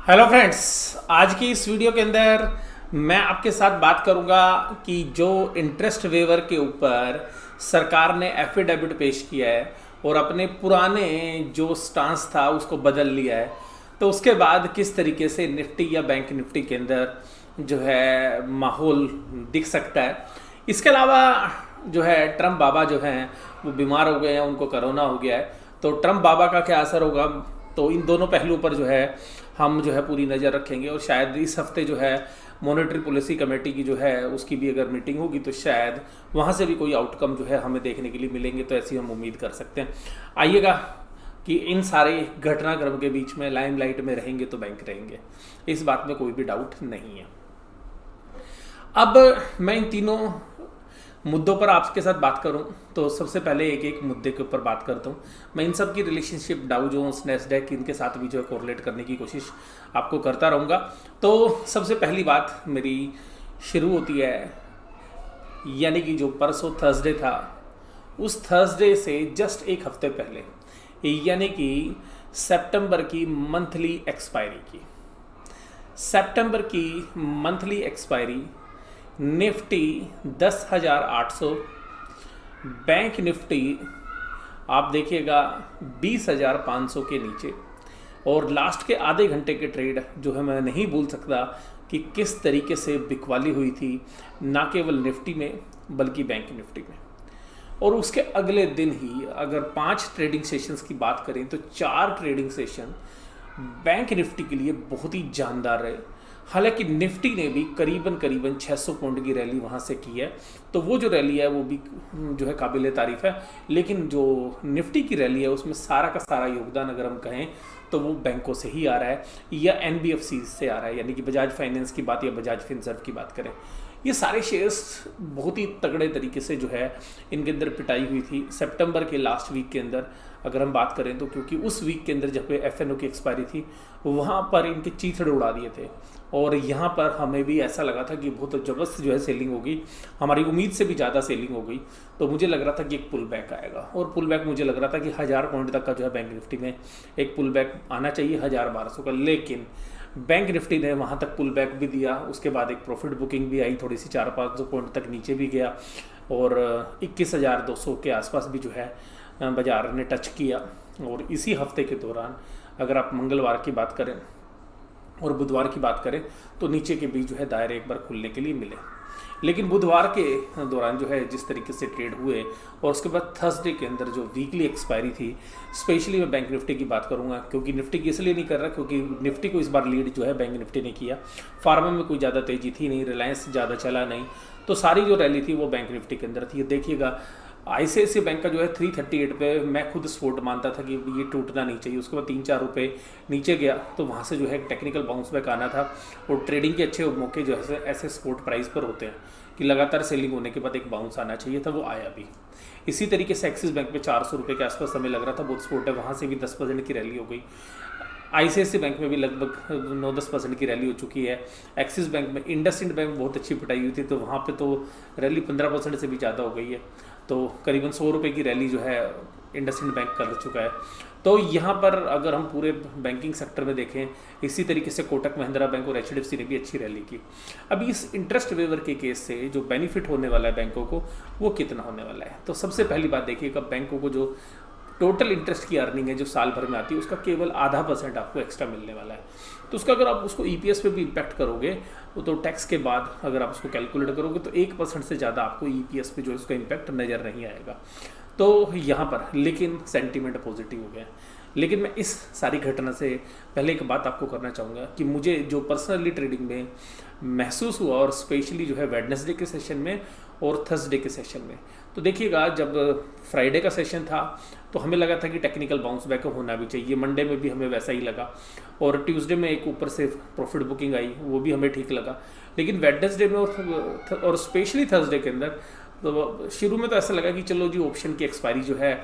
Hello friends. आज की इस वीडियो के अंदर मैं आपके साथ बात करूंगा कि जो इंटरेस्ट वेवर के ऊपर सरकार ने एफिडेविट पेश किया है और अपने पुराने जो स्टांस था उसको बदल लिया है, तो उसके बाद किस तरीके से निफ्टी या बैंक निफ्टी के अंदर जो है माहौल दिख सकता है। इसके अलावा जो है ट्रम्प बाबा जो हैं वो बीमार हो गए हैं, उनको कोरोना हो गया है, तो ट्रम्प बाबा का क्या असर होगा। तो इन दोनों पहलुओं पर जो है हम जो है पूरी नज़र रखेंगे और शायद इस हफ्ते जो है मॉनेटरी पॉलिसी कमेटी की जो है उसकी भी अगर मीटिंग होगी तो शायद वहाँ से भी कोई आउटकम जो है हमें देखने के लिए मिलेंगे, तो ऐसी हम उम्मीद कर सकते हैं। आइएगा कि इन सारे घटनाक्रम के बीच में लाइमलाइट में रहेंगे तो बैंक रहेंगे, इस बात में कोई भी डाउट नहीं है। अब मैं इन तीनों मुद्दों पर आपके साथ बात करूं तो सबसे पहले एक एक मुद्दे के ऊपर बात करता हूं। मैं इन सब की रिलेशनशिप डाउ जोन्स नैस्डैक इनके साथ भी जो है कोरिलेट करने की कोशिश आपको करता रहूँगा। तो सबसे पहली बात मेरी शुरू होती है, यानी कि जो परसों थर्सडे था उस थर्सडे से जस्ट एक हफ्ते पहले, यानी कि सितंबर की मंथली एक्सपायरी की, सितंबर की monthly expiry Nifty 10,800, bank Nifty आप देखिएगा 20,500 के नीचे। और लास्ट के आधे घंटे के ट्रेड जो है मैं नहीं भूल सकता कि किस तरीके से बिकवाली हुई थी, ना केवल निफ्टी में बल्कि बैंक निफ्टी में। और उसके अगले दिन ही अगर 5 ट्रेडिंग सेशंस की बात करें तो 4 ट्रेडिंग सेशन बैंक निफ्टी के लिए बहुत ही जानदार रहे। हालांकि निफ्टी ने भी करीबन 600 पॉइंट की रैली वहाँ से की है, तो वो जो रैली है वो भी जो है काबिल तारीफ़ है। लेकिन जो निफ्टी की रैली है उसमें सारा का सारा योगदान अगर हम कहें तो वो बैंकों से ही आ रहा है या एनबीएफसी से आ रहा है, यानी कि बजाज फाइनेंस की बात या बजाज फिनसर्व की बात करें। ये सारे शेयर्स बहुत ही तगड़े तरीके से जो है इनके अंदर पिटाई हुई थी सितंबर के लास्ट वीक के अंदर अगर हम बात करें तो, क्योंकि उस वीक के अंदर जब एफएनओ की एक्सपायरी थी वहाँ पर इनके चीथड़े उड़ा दिए थे और यहाँ पर हमें भी ऐसा लगा था कि बहुत ज़बरदस्त जो है सेलिंग होगी, हमारी उम्मीद से भी ज़्यादा सेलिंग हो गई। तो मुझे लग रहा था कि एक पुल बैक आएगा और पुल बैक मुझे लग रहा था कि 1000 पॉइंट तक का जो है बैंक निफ्टी में एक पुल बैक आना चाहिए 1000-1200 का। लेकिन बैंक निफ्टी ने वहाँ तक पुल बैक भी दिया, उसके बाद एक प्रॉफिट बुकिंग भी आई, थोड़ी सी 400-500 पॉइंट तक नीचे भी गया और 21,200 के आसपास भी जो है बाजार ने टच किया। और इसी हफ्ते के दौरान अगर आप मंगलवार की बात करें और बुधवार की बात करें तो नीचे के बीच जो है दायरे एक बार खुलने के लिए मिले। लेकिन बुधवार के दौरान जो है जिस तरीके से ट्रेड हुए और उसके बाद थर्सडे के अंदर जो वीकली एक्सपायरी थी, स्पेशली मैं बैंक निफ्टी की बात करूंगा क्योंकि निफ्टी की इसलिए नहीं कर रहा क्योंकि निफ्टी को इस बार लीड जो है बैंक निफ्टी ने किया। फार्मा में कोई ज़्यादा तेज़ी थी नहीं, रिलायंस ज़्यादा चला नहीं, तो सारी जो रैली थी वो बैंक निफ्टी के अंदर थी। देखिएगा आईसीआईसीआई बैंक का जो है 338 पे मैं खुद सपोर्ट मानता था कि ये टूटना नहीं चाहिए, उसके बाद 3-4 रुपये नीचे गया तो वहाँ से जो है टेक्निकल बाउंस बैक आना था। और ट्रेडिंग के अच्छे मौके जो है ऐसे सपोर्ट प्राइस पर होते हैं कि लगातार सेलिंग होने के बाद एक बाउंस आना चाहिए था, वो आया भी। इसी तरीके से एक्सिस बैंक में 400 रुपये के आसपास हमें लग रहा था बहुत सपोर्ट है, वहाँ से भी 10% की रैली हो गई। आईसीआईसीआई बैंक में भी लगभग 9-10% की रैली हो चुकी है। एक्सिस बैंक में, इंडसइंड बैंक में बहुत अच्छी पिटाई हुई थी तो वहाँ पे तो रैली 15% से भी ज़्यादा हो गई है, तो करीबन 100 रुपये की रैली जो है इंडसइंड बैंक कर चुका है। तो यहाँ पर अगर हम पूरे बैंकिंग सेक्टर में देखें, इसी तरीके से कोटक महिंद्रा बैंक और एचडीएफसी ने भी अच्छी रैली की। अभी इस इंटरेस्ट वेवर के केस से जो बेनिफिट होने वाला है बैंकों को वो कितना होने वाला है, तो सबसे पहली बात देखिएगा बैंकों को जो टोटल इंटरेस्ट की अर्निंग है जो साल भर में आती है उसका केवल 0.5% आपको एक्स्ट्रा मिलने वाला है। तो उसका अगर आप उसको ईपीएस पे भी इम्पैक्ट करोगे तो टैक्स के बाद अगर आप उसको कैलकुलेट करोगे तो 1% से ज़्यादा आपको ईपीएस पे जो उसका इम्पैक्ट नज़र नहीं आएगा। तो यहाँ पर लेकिन सेंटीमेंट पॉजिटिव हो गया। लेकिन मैं इस सारी घटना से पहले एक बात आपको करना चाहूँगा कि मुझे जो पर्सनली ट्रेडिंग में महसूस हुआ और स्पेशली जो है वेडनेसडे के सेशन में और थर्सडे के सेशन में, तो देखिएगा जब फ्राइडे का सेशन था तो हमें लगा था कि टेक्निकल बाउंस बैक होना भी चाहिए, मंडे में भी हमें वैसा ही लगा और ट्यूसडे में एक ऊपर से प्रॉफिट बुकिंग आई वो भी हमें ठीक लगा। लेकिन वेडनेसडे में और स्पेशली थर्सडे के अंदर तो शुरू में तो ऐसा लगा कि चलो जी ऑप्शन की एक्सपायरी जो है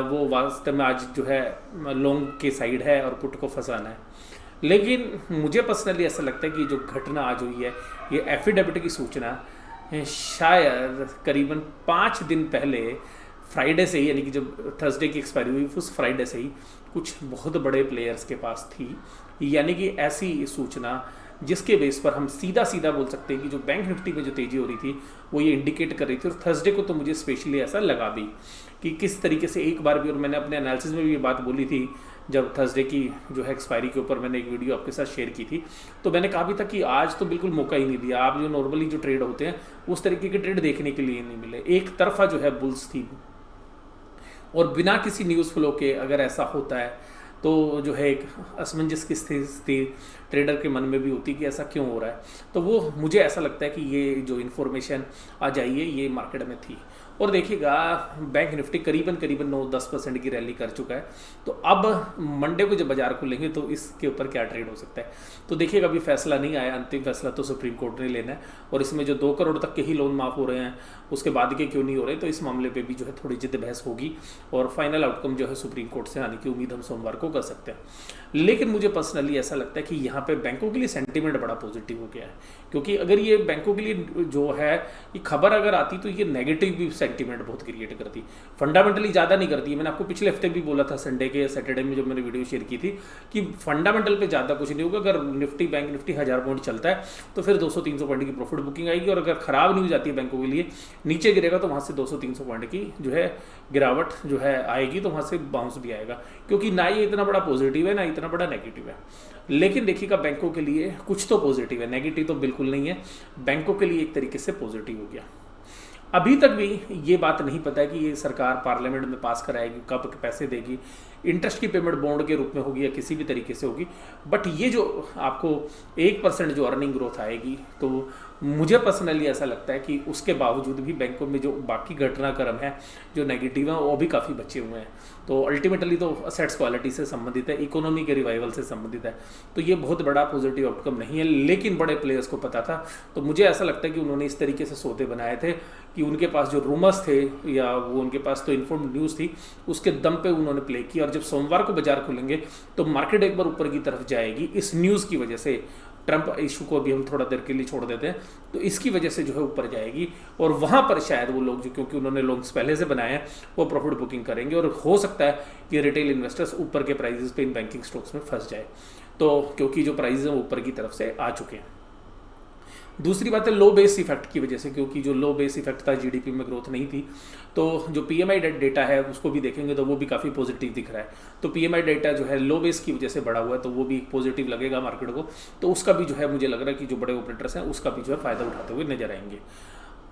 वो वास्तव में आज जो है लॉन्ग के साइड है और पुट को फंसाना है। लेकिन मुझे पर्सनली ऐसा लगता है कि जो घटना आज हुई है ये एफिडेविट की सूचना शायद करीबन 5 दिन पहले फ्राइडे से ही, यानी कि जब थर्सडे की एक्सपायरी हुई उस फ्राइडे से ही कुछ बहुत बड़े प्लेयर्स के पास थी, यानी कि ऐसी सूचना जिसके बेस पर हम सीधा सीधा बोल सकते हैं कि जो बैंक निफ्टी में जो तेज़ी हो रही थी वो ये इंडिकेट कर रही थी। और थर्सडे को तो मुझे स्पेशली ऐसा लगा भी कि किस तरीके से एक बार भी, और मैंने अपने एनालिसिस में भी ये बात बोली थी जब थर्सडे की जो है एक्सपायरी के ऊपर मैंने एक वीडियो आपके साथ शेयर की थी, तो मैंने कहा भी था कि आज तो बिल्कुल मौका ही नहीं दिया। आप जो नॉर्मली जो ट्रेड होते हैं उस तरीके के ट्रेड देखने के लिए नहीं मिले, एक तरफा जो है बुल्स थी। और बिना किसी न्यूज़ फ्लो के अगर ऐसा होता है तो जो है एक असमंजस की स्थिति ट्रेडर के मन में भी होती है कि ऐसा क्यों हो रहा है। तो वो मुझे ऐसा लगता है कि ये जो इन्फॉर्मेशन आज आई है ये मार्केट में थी। और देखिएगा बैंक निफ्टी करीबन 9-10% की रैली कर चुका है। तो अब मंडे को जब बाजार खुलेंगे तो इसके ऊपर क्या ट्रेड हो सकता है, तो देखिएगा अभी फैसला नहीं आया, अंतिम फैसला तो सुप्रीम कोर्ट ने लेना है। और इसमें जो 2 करोड़ तक के ही लोन माफ़ हो रहे हैं उसके बाद के क्यों नहीं हो रहे, तो इस मामले पे भी जो है थोड़ी जिद बहस होगी और फाइनल आउटकम जो है सुप्रीम कोर्ट से आने की उम्मीद हम सोमवार को कर सकते हैं। लेकिन मुझे पर्सनली ऐसा लगता है कि यहाँ पे बैंकों के लिए सेंटीमेंट बड़ा पॉजिटिव हो गया है, क्योंकि अगर ये बैंकों के लिए जो है ये खबर अगर आती तो ये नेगेटिव भी सेंटीमेंट बहुत क्रिएट करती, फंडामेंटली ज़्यादा नहीं करती है। मैंने आपको पिछले हफ्ते भी बोला था संडे के सैटरडे में जब मैंने वीडियो शेयर की थी कि फंडामेंटल पे ज़्यादा कुछ नहीं होगा। अगर निफ्टी बैंक निफ्टी 1000 पॉइंट चलता है तो फिर 200-300 पॉइंट की प्रॉफिट बुकिंग आएगी, और अगर खराब नहीं हो जाती है बैंकों के लिए, नीचे गिरेगा तो वहाँ से 200-300 पॉइंट की जो है गिरावट जो है आएगी, तो वहाँ से बाउंस भी आएगा, क्योंकि ना ये इतना बड़ा पॉजिटिव है ना इतना बड़ा नेगेटिव है। लेकिन देखिएगा बैंकों के लिए कुछ तो पॉजिटिव है, नेगेटिव तो बिल्कुल नहीं है। बैंकों के लिए एक तरीके से पॉजिटिव हो गया। अभी तक भी ये बात नहीं पता है कि ये सरकार पार्लियामेंट में पास कराएगी, कब पैसे देगी, इंटरेस्ट की पेमेंट बॉन्ड के रूप में होगी या किसी भी तरीके से होगी। बट ये जो आपको 1% जो अर्निंग ग्रोथ आएगी, तो मुझे पर्सनली ऐसा लगता है कि उसके बावजूद भी बैंकों में जो बाकी घटनाक्रम है जो नेगेटिव है वो भी काफ़ी बचे हुए हैं। तो अल्टीमेटली तो असेट्स क्वालिटी से संबंधित है, इकोनॉमी के रिवाइवल से संबंधित है, तो ये बहुत बड़ा पॉजिटिव आउटकम नहीं है। लेकिन बड़े प्लेयर्स को पता था, तो मुझे ऐसा लगता है कि उन्होंने इस तरीके से सौदे बनाए थे कि उनके पास जो रूमर्स थे या वो उनके पास तो इन्फॉर्म्ड न्यूज़ थी उसके दम पे उन्होंने प्ले किया। और जब सोमवार को बाजार खुलेंगे तो मार्केट एक बार ऊपर की तरफ जाएगी इस न्यूज़ की वजह से। ट्रंप इशू को अभी हम थोड़ा देर के लिए छोड़ देते हैं, तो इसकी वजह से जो है ऊपर जाएगी, और वहाँ पर शायद वो लोग जो, क्योंकि उन्होंने लॉन्ग्स पहले से बनाए हैं, वो प्रॉफिट बुकिंग करेंगे। और हो सकता है कि रिटेल इन्वेस्टर्स ऊपर के प्राइजेस पे इन बैंकिंग स्टॉक्स में फंस जाए, तो क्योंकि जो प्राइजेस हैं वो ऊपर की तरफ से आ चुके हैं। दूसरी बात है लो बेस इफेक्ट की वजह से, क्योंकि जो लो बेस इफेक्ट था जीडीपी में ग्रोथ नहीं थी, तो जो पीएमआई डेटा है उसको भी देखेंगे तो वो भी काफ़ी पॉजिटिव दिख रहा है। तो पीएमआई डेटा जो है लो बेस की वजह से बढ़ा हुआ है, तो वो भी पॉजिटिव लगेगा मार्केट को। तो उसका भी जो है मुझे लग रहा है कि जो बड़े ऑपरेटर्स हैं उसका भी जो है फ़ायदा उठाते हुए नजर आएंगे।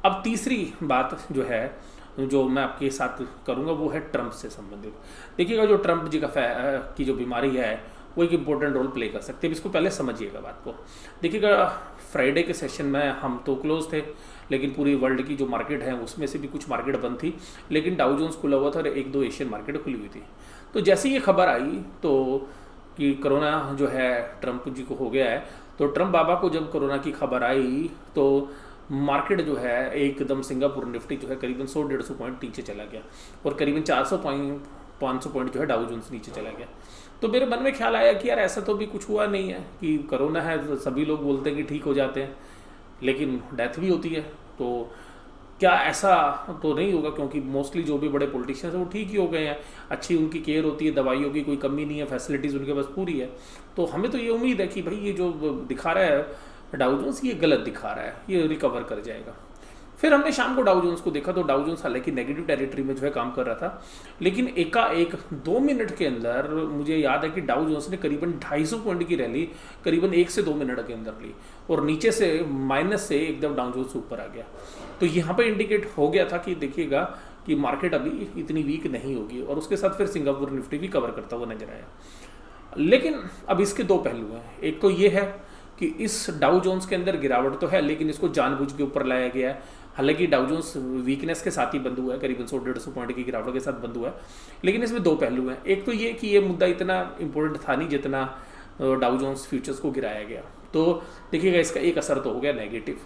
अब तीसरी बात जो है जो मैं आपके साथ करूँगा वो है ट्रंप से संबंधित। देखिएगा जो ट्रंप जी की जो बीमारी है वो एक इंपॉर्टेंट रोल प्ले कर सकते हैं। इसको पहले समझिएगा बात को। देखिएगा फ्राइडे के सेशन में हम तो क्लोज थे, लेकिन पूरी वर्ल्ड की जो मार्केट है उसमें से भी कुछ मार्केट बंद थी, लेकिन डाउ जोन्स खुला हुआ था और 1-2 एशियन मार्केट खुली हुई थी। तो जैसे ये खबर आई तो कि कोरोना जो है ट्रंप जी को हो गया है, तो ट्रंप बाबा को जब कोरोना की खबर आई तो मार्केट जो है एकदम सिंगापुर निफ्टी जो है करीबन 100-150 पॉइंट नीचे चला गया, और करीबन 400 पॉइंट जो है डाउ जोन्स नीचे चला गया। तो मेरे मन में ख्याल आया कि यार ऐसा तो भी कुछ हुआ नहीं है कि कोरोना है तो सभी लोग बोलते हैं कि ठीक हो जाते हैं, लेकिन डेथ भी होती है, तो क्या ऐसा तो नहीं होगा, क्योंकि मोस्टली जो भी बड़े पॉलिटिशियंस हैं वो ठीक ही हो गए हैं, अच्छी उनकी केयर होती है, दवाइयों की कोई कमी नहीं है, फैसिलिटीज़ उनके पास पूरी है। तो हमें तो ये उम्मीद है कि भाई ये जो दिखा रहा है डाउ जोन्स ये गलत दिखा रहा है, ये रिकवर कर जाएगा। फिर हमने शाम को डाउ जोन्स को देखा, तो डाउ जोन्स हालांकि नेगेटिव टेरिटरी में जो है काम कर रहा था, लेकिन एकाएक 2 मिनट के अंदर मुझे याद है कि डाउ जोन्स ने करीबन 250 पॉइंट की रैली करीबन 1 से 2 मिनट के अंदर ली, और नीचे से माइनस से एकदम डाउ जोन्स ऊपर आ गया। तो यहाँ पे इंडिकेट हो गया था कि देखिएगा कि मार्केट अभी इतनी वीक नहीं होगी, और उसके साथ फिर सिंगापुर निफ्टी भी कवर करता हुआ नजर आया। लेकिन अब इसके 2 पहलू हैं। एक तो ये है कि इस डाउ जोन्स के अंदर गिरावट तो है, लेकिन इसको जानबूझ के ऊपर लाया गया है। हालांकि डाउ जोन्स वीकनेस के साथ ही बंद हुआ है, करीबन 100-150 पॉइंट की गिरावट के साथ बंद हुआ है, लेकिन इसमें 2 पहलू हैं। एक तो ये कि ये मुद्दा इतना इंपॉर्टेंट था नहीं जितना डाउ जोन्स फ्यूचर्स को गिराया गया। तो देखिएगा इसका एक असर तो हो गया नेगेटिव।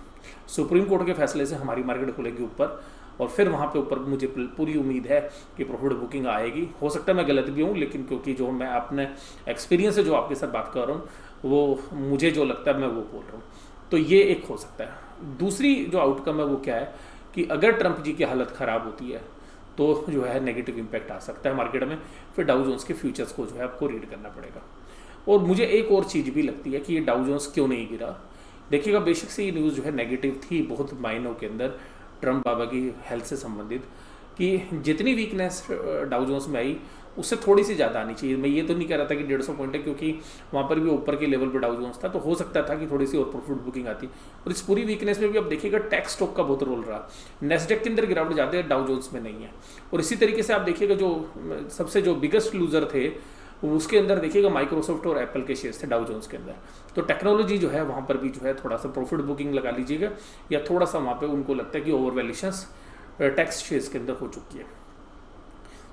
सुप्रीम कोर्ट के फैसले से हमारी मार्केट खुलेगी ऊपर, और फिर वहाँ पे ऊपर मुझे पूरी उम्मीद है कि प्रॉफिट बुकिंग आएगी। हो सकता है मैं गलत भी हूँ, लेकिन क्योंकि जो मैं अपने एक्सपीरियंस से जो आपके साथ बात कर रहा हूँ वो मुझे जो लगता है मैं वो बोल रहा हूँ, तो ये एक हो सकता है। दूसरी जो आउटकम है वो क्या है कि अगर ट्रंप जी की हालत ख़राब होती है तो जो है नेगेटिव इम्पैक्ट आ सकता है मार्केट में। फिर डाउ जोन्स के फ्यूचर्स को जो है आपको रीड करना पड़ेगा। और मुझे एक और चीज़ भी लगती है कि ये डाउ जोन्स क्यों नहीं गिरा। देखिएगा, बेशक से ये न्यूज़ जो है नेगेटिव थी बहुत मायनों के अंदर ट्रम्प बाबा की हेल्थ से संबंधित, कि जितनी वीकनेस डाउ जोन्स में आई उससे थोड़ी सी ज़्यादा आनी चाहिए। मैं ये तो नहीं कह रहा था कि 150 पॉइंट है, क्योंकि वहाँ पर भी ऊपर के लेवल पर डाउ जोन्स था, तो हो सकता था कि थोड़ी सी और प्रॉफिट बुकिंग आती। और इस पूरी वीकनेस में भी अब देखिएगा टेक स्टॉक का बहुत रोल रहा। नेस्डेक के अंदर गिरावट ज़्यादा है, डाउ जोन्स में नहीं है। और इसी तरीके से आप देखिएगा जो सबसे जो बिगेस्ट लूजर थे उसके अंदर देखिएगा माइक्रोसॉफ्ट और एप्पल के शेयर्स थे डाउ जोन्स के अंदर। तो टेक्नोलॉजी जो है वहाँ पर भी जो है थोड़ा सा प्रॉफिट बुकिंग लगा लीजिएगा, या थोड़ा सा वहाँ पे उनको लगता है कि ओवर वैल्यूएशंस टैक्स शेयर्स के अंदर हो चुकी है,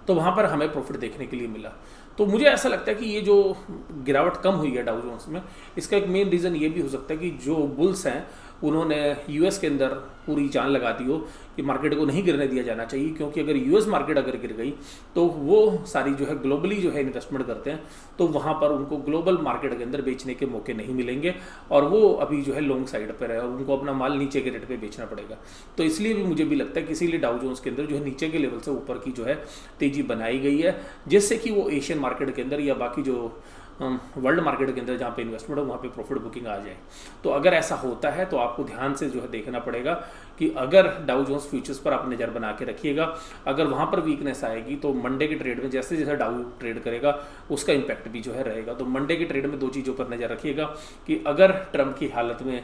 तो वहाँ पर हमें प्रॉफिट देखने के लिए मिला। तो मुझे ऐसा लगता है कि ये जो गिरावट कम हुई है डाउ जोन्स में, इसका एक मेन रीज़न ये भी हो सकता है कि जो बुल्स हैं उन्होंने यूएस के अंदर पूरी जान लगा दी हो कि मार्केट को नहीं गिरने दिया जाना चाहिए, क्योंकि अगर यूएस मार्केट अगर गिर गई तो वो सारी जो है ग्लोबली जो है इन्वेस्टमेंट करते हैं, तो वहाँ पर उनको ग्लोबल मार्केट के अंदर बेचने के मौके नहीं मिलेंगे, और वो अभी जो है लॉन्ग साइड पर है और उनको अपना माल नीचे के रेट पे बेचना पड़ेगा। तो इसलिए भी मुझे भी लगता है कि इसीलिए डाउ जोन्स के अंदर जो है नीचे के लेवल से ऊपर की जो है तेजी बनाई गई है, जिससे कि वो एशियन मार्केट के अंदर या बाकी जो वर्ल्ड मार्केट के अंदर जहाँ पे इन्वेस्टमेंट हो वहाँ पे प्रॉफिट बुकिंग आ जाए। तो अगर ऐसा होता है तो आपको ध्यान से जो है देखना पड़ेगा कि अगर डाउ जोन्स फ्यूचर्स पर आप नज़र बना के रखिएगा, अगर वहाँ पर वीकनेस आएगी तो मंडे के ट्रेड में जैसे जैसे डाउ ट्रेड करेगा उसका इम्पैक्ट भी जो है रहेगा। तो मंडे के ट्रेड में दो चीज़ों पर नज़र रखिएगा कि अगर ट्रम्प की हालत में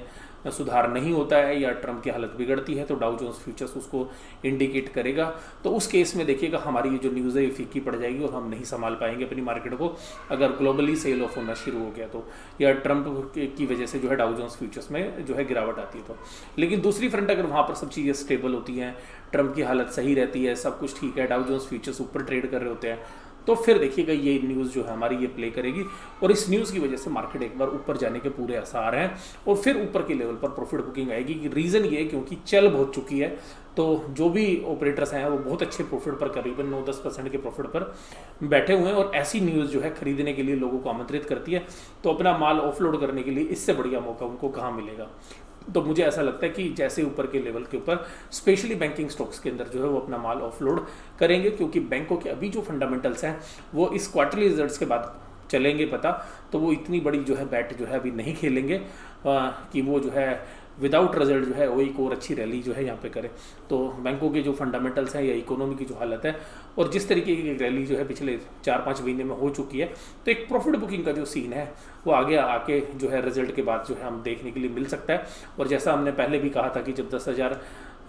सुधार नहीं होता है या ट्रम्प की हालत बिगड़ती है तो डाउ जोन्स फ्यूचर्स उसको इंडिकेट करेगा। तो उस केस में देखिएगा हमारी ये जो न्यूज़ है ये फीकी पड़ जाएगी और हम नहीं संभाल पाएंगे अपनी मार्केट को, अगर ग्लोबली सेल ऑफ होना शुरू हो गया तो, या ट्रम्प की वजह से जो है डाउ जोन्स फ्यूचर्स में जो है गिरावट आती है तो। लेकिन दूसरी फ्रंट अगर वहाँ पर सब चीज़ें स्टेबल होती हैं, ट्रम्प की हालत सही रहती है, सब कुछ ठीक है, डाउ जोन्स फ्यूचर्स ऊपर ट्रेड कर रहे होते हैं, तो फिर देखिएगा ये न्यूज़ जो है हमारी ये प्ले करेगी और इस न्यूज़ की वजह से मार्केट एक बार ऊपर जाने के पूरे आसार हैं और फिर ऊपर के लेवल पर प्रॉफिट बुकिंग आएगी। रीज़न ये है क्योंकि चल बहुत चुकी है, तो जो भी ऑपरेटर्स हैं वो बहुत अच्छे प्रॉफिट पर करीबन 9-10% के प्रॉफिट पर बैठे हुए हैं और ऐसी न्यूज़ जो है खरीदने के लिए लोगों को आमंत्रित करती है। तो अपना माल ऑफलोड करने के लिए इससे बढ़िया मौका उनको कहाँ मिलेगा। तो मुझे ऐसा लगता है कि जैसे ऊपर के लेवल के ऊपर स्पेशली बैंकिंग स्टॉक्स के अंदर जो है वो अपना माल ऑफलोड करेंगे, क्योंकि बैंकों के अभी जो फंडामेंटल्स हैं वो इस क्वार्टरली रिजल्ट्स के बाद चलेंगे पता, तो वो इतनी बड़ी जो है बैट जो है अभी नहीं खेलेंगे कि वो जो है विदाउट रिजल्ट जो है वो एक और अच्छी रैली जो है यहाँ पे करे। तो बैंकों के जो फंडामेंटल्स हैं या इकोनॉमी की जो हालत है और जिस तरीके की रैली जो है पिछले 4-5 महीने में हो चुकी है, तो एक प्रॉफिट बुकिंग का जो सीन है वो आगे आके जो है रिजल्ट के बाद जो है हम देखने के लिए मिल सकता है। और जैसा हमने पहले भी कहा था कि जब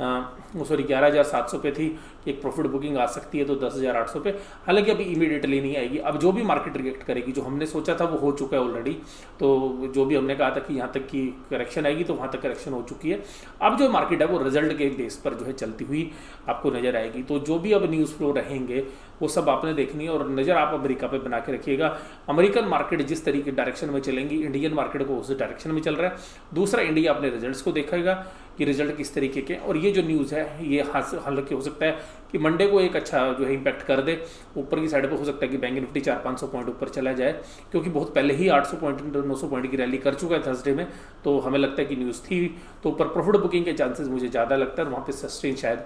11,700 पे थी एक प्रॉफिट बुकिंग आ सकती है तो 10,800 पे, हालांकि अभी इमीडिएटली नहीं आएगी। अब जो भी मार्केट रिएक्ट करेगी, जो हमने सोचा था वो हो चुका है ऑलरेडी, तो जो भी हमने कहा था कि यहाँ तक की करेक्शन आएगी तो वहाँ तक करेक्शन हो चुकी है। अब जो मार्केट है वो रिजल्ट के बेस पर जो है चलती हुई आपको नज़र आएगी। तो जो भी अब न्यूज़ फ्लो रहेंगे वो सब आपने देखनी है और नज़र आप अमेरिका पे बना के रखिएगा। अमेरिकन मार्केट जिस तरीके डायरेक्शन में चलेंगी, इंडियन मार्केट को उस डायरेक्शन में चल रहा है। दूसरा, इंडिया अपने रिजल्ट्स को देखेगा कि रिजल्ट किस तरीके के, और ये जो न्यूज़ है ये हालांकि हो सकता है कि मंडे को एक अच्छा जो है इम्पैक्ट कर दे ऊपर की साइड पर। हो सकता है कि बैंक निफ्टी 400-500 पॉइंट ऊपर चला जाए, क्योंकि बहुत पहले ही 800 पॉइंट 900 पॉइंट की रैली कर चुका है थर्सडे में। तो हमें लगता है कि न्यूज़ थी तो ऊपर प्रॉफिट बुकिंग के चांसेस मुझे ज़्यादा लगता है और वहाँ पे सस्टेन शायद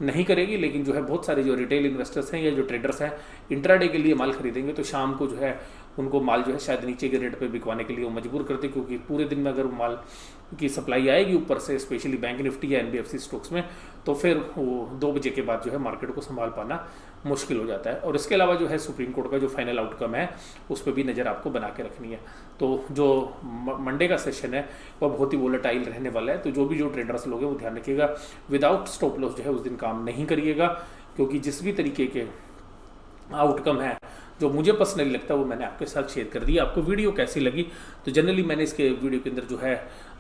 नहीं करेगी। लेकिन जो है बहुत सारे जो रिटेल इन्वेस्टर्स हैं या जो ट्रेडर्स हैं इंट्राडे के लिए माल खरीदेंगे तो शाम को जो है उनको माल जो है शायद नीचे के रेट पे बिकवाने के लिए वो मजबूर करते, क्योंकि पूरे दिन में अगर माल की सप्लाई आएगी ऊपर से स्पेशली बैंक निफ्टी या एनबीएफसी स्टॉक्स में, तो फिर वो 2 बजे के बाद जो है मार्केट को संभाल पाना मुश्किल हो जाता है। और इसके अलावा जो है सुप्रीम कोर्ट का जो फाइनल आउटकम है उस पर भी नज़र आपको बना के रखनी है। तो जो मंडे का सेशन है वह बहुत ही वोलेटाइल रहने वाला है। तो जो ट्रेडर्स लोग हैं वो ध्यान रखिएगा, विदाउट स्टॉप लॉस जो है उस दिन काम नहीं करिएगा, क्योंकि जिस भी तरीके के आउटकम है जो मुझे पर्सनली लगता है वो मैंने आपके साथ शेयर कर दिया। आपको वीडियो कैसी लगी? तो जनरली मैंने इसके वीडियो के अंदर जो है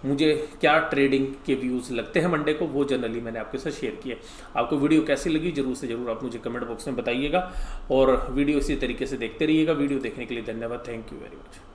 मुझे क्या ट्रेडिंग के व्यूज़ लगते हैं मंडे को वो जनरली मैंने आपके साथ शेयर किए। आपको वीडियो कैसी लगी जरूर से ज़रूर आप मुझे कमेंट बॉक्स में बताइएगा और वीडियो इसी तरीके से देखते रहिएगा। वीडियो देखने के लिए धन्यवाद। Thank you very much.